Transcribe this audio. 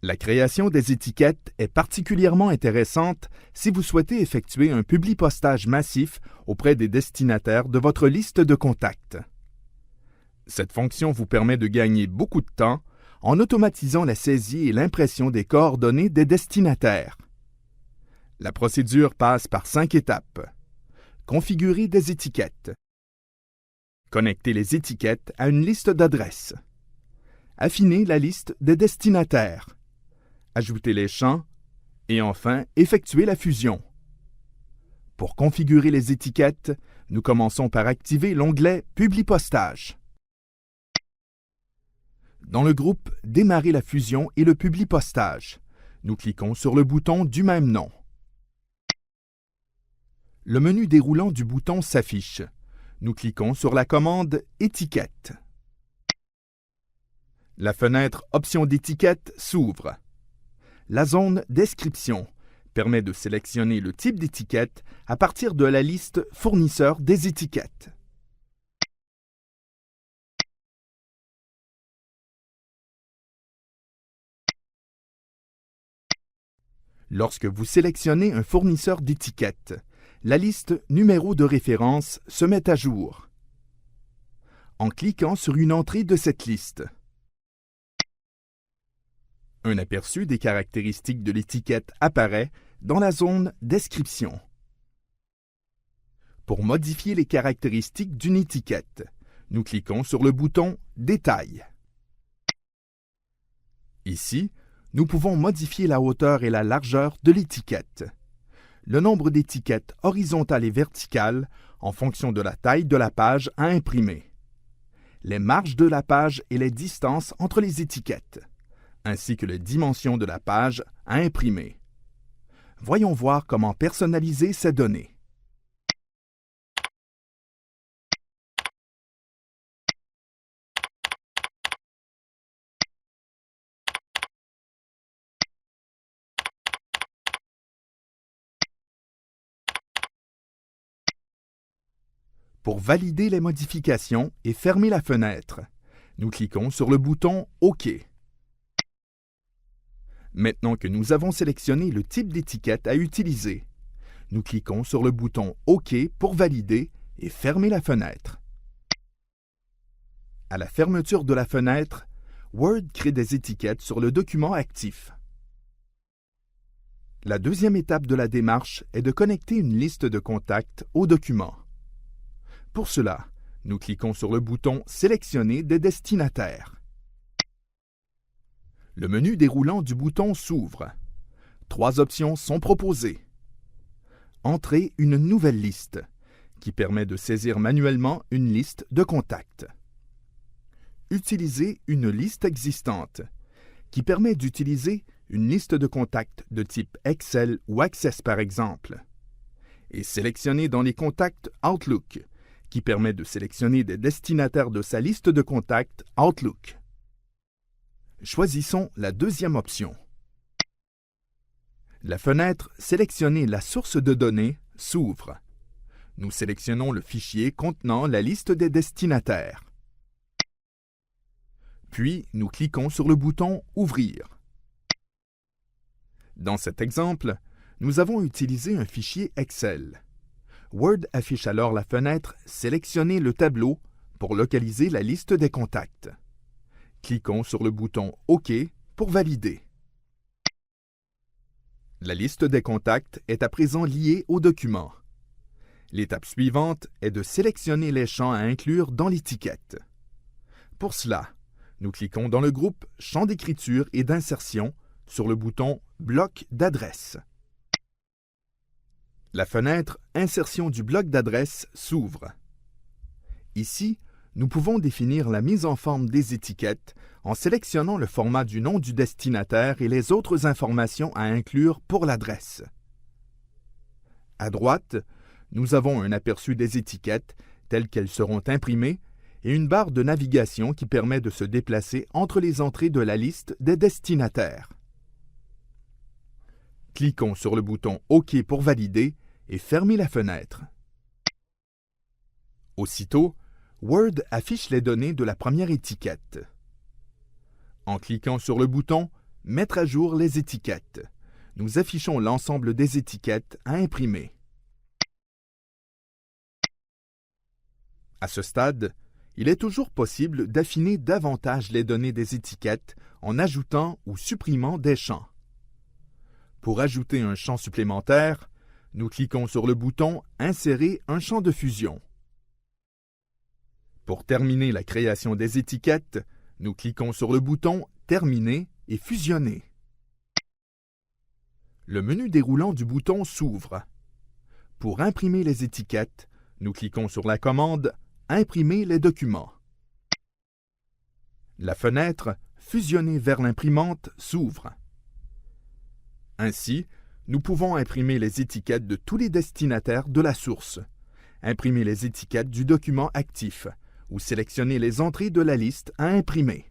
La création des étiquettes est particulièrement intéressante si vous souhaitez effectuer un publipostage massif auprès des destinataires de votre liste de contacts. Cette fonction vous permet de gagner beaucoup de temps en automatisant la saisie et l'impression des coordonnées des destinataires. La procédure passe par 5 étapes. Configurer des étiquettes. Connecter les étiquettes à une liste d'adresses. Affiner la liste des destinataires. Ajouter les champs et enfin effectuer la fusion. Pour configurer les étiquettes, nous commençons par activer l'onglet Publipostage. Dans le groupe Démarrer la fusion et le publipostage, nous cliquons sur le bouton du même nom. Le menu déroulant du bouton s'affiche. Nous cliquons sur la commande Étiquette. La fenêtre Options d'étiquette s'ouvre. La zone Description permet de sélectionner le type d'étiquette à partir de la liste Fournisseurs des étiquettes. Lorsque vous sélectionnez un fournisseur d'étiquettes, la liste Numéro de référence se met à jour. En cliquant sur une entrée de cette liste, un aperçu des caractéristiques de l'étiquette apparaît dans la zone Description. Pour modifier les caractéristiques d'une étiquette, nous cliquons sur le bouton Détails. Ici, nous pouvons modifier la hauteur et la largeur de l'étiquette, le nombre d'étiquettes horizontales et verticales en fonction de la taille de la page à imprimer, les marges de la page et les distances entre les étiquettes, ainsi que les dimensions de la page à imprimer. Voyons voir comment personnaliser ces données. Pour valider les modifications et fermer la fenêtre, nous cliquons sur le bouton OK. Maintenant que nous avons sélectionné le type d'étiquette à utiliser, nous cliquons sur le bouton OK pour valider et fermer la fenêtre. À la fermeture de la fenêtre, Word crée des étiquettes sur le document actif. La deuxième étape de la démarche est de connecter une liste de contacts au document. Pour cela, nous cliquons sur le bouton Sélectionner des destinataires. Le menu déroulant du bouton s'ouvre. 3 options sont proposées. Entrer une nouvelle liste, qui permet de saisir manuellement une liste de contacts. Utiliser une liste existante, qui permet d'utiliser une liste de contacts de type Excel ou Access par exemple. Et sélectionner dans les contacts Outlook, qui permet de sélectionner des destinataires de sa liste de contacts Outlook. Choisissons la deuxième option. La fenêtre « Sélectionner la source de données » s'ouvre. Nous sélectionnons le fichier contenant la liste des destinataires. Puis, nous cliquons sur le bouton « Ouvrir ». Dans cet exemple, nous avons utilisé un fichier Excel. Word affiche alors la fenêtre « Sélectionner le tableau » pour localiser la liste des contacts. Cliquons sur le bouton « OK » pour valider. La liste des contacts est à présent liée au document. L'étape suivante est de sélectionner les champs à inclure dans l'étiquette. Pour cela, nous cliquons dans le groupe « Champs d'écriture et d'insertion » sur le bouton « Bloc d'adresse ». La fenêtre « Insertion du bloc d'adresse » s'ouvre. Ici, nous pouvons définir la mise en forme des étiquettes en sélectionnant le format du nom du destinataire et les autres informations à inclure pour l'adresse. À droite, nous avons un aperçu des étiquettes telles qu'elles seront imprimées et une barre de navigation qui permet de se déplacer entre les entrées de la liste des destinataires. Cliquons sur le bouton « OK » pour valider et fermer la fenêtre. Aussitôt, Word affiche les données de la première étiquette. En cliquant sur le bouton Mettre à jour les étiquettes. Nous affichons l'ensemble des étiquettes à imprimer. À ce stade, il est toujours possible d'affiner davantage les données des étiquettes en ajoutant ou supprimant des champs. Pour ajouter un champ supplémentaire, nous cliquons sur le bouton « Insérer un champ de fusion ». Pour terminer la création des étiquettes, nous cliquons sur le bouton « Terminer » et « Fusionner ». Le menu déroulant du bouton s'ouvre. Pour imprimer les étiquettes, nous cliquons sur la commande « Imprimer les documents ». La fenêtre « Fusionner vers l'imprimante » s'ouvre. Ainsi, nous pouvons imprimer les étiquettes de tous les destinataires de la source, imprimer les étiquettes du document actif ou sélectionner les entrées de la liste à imprimer.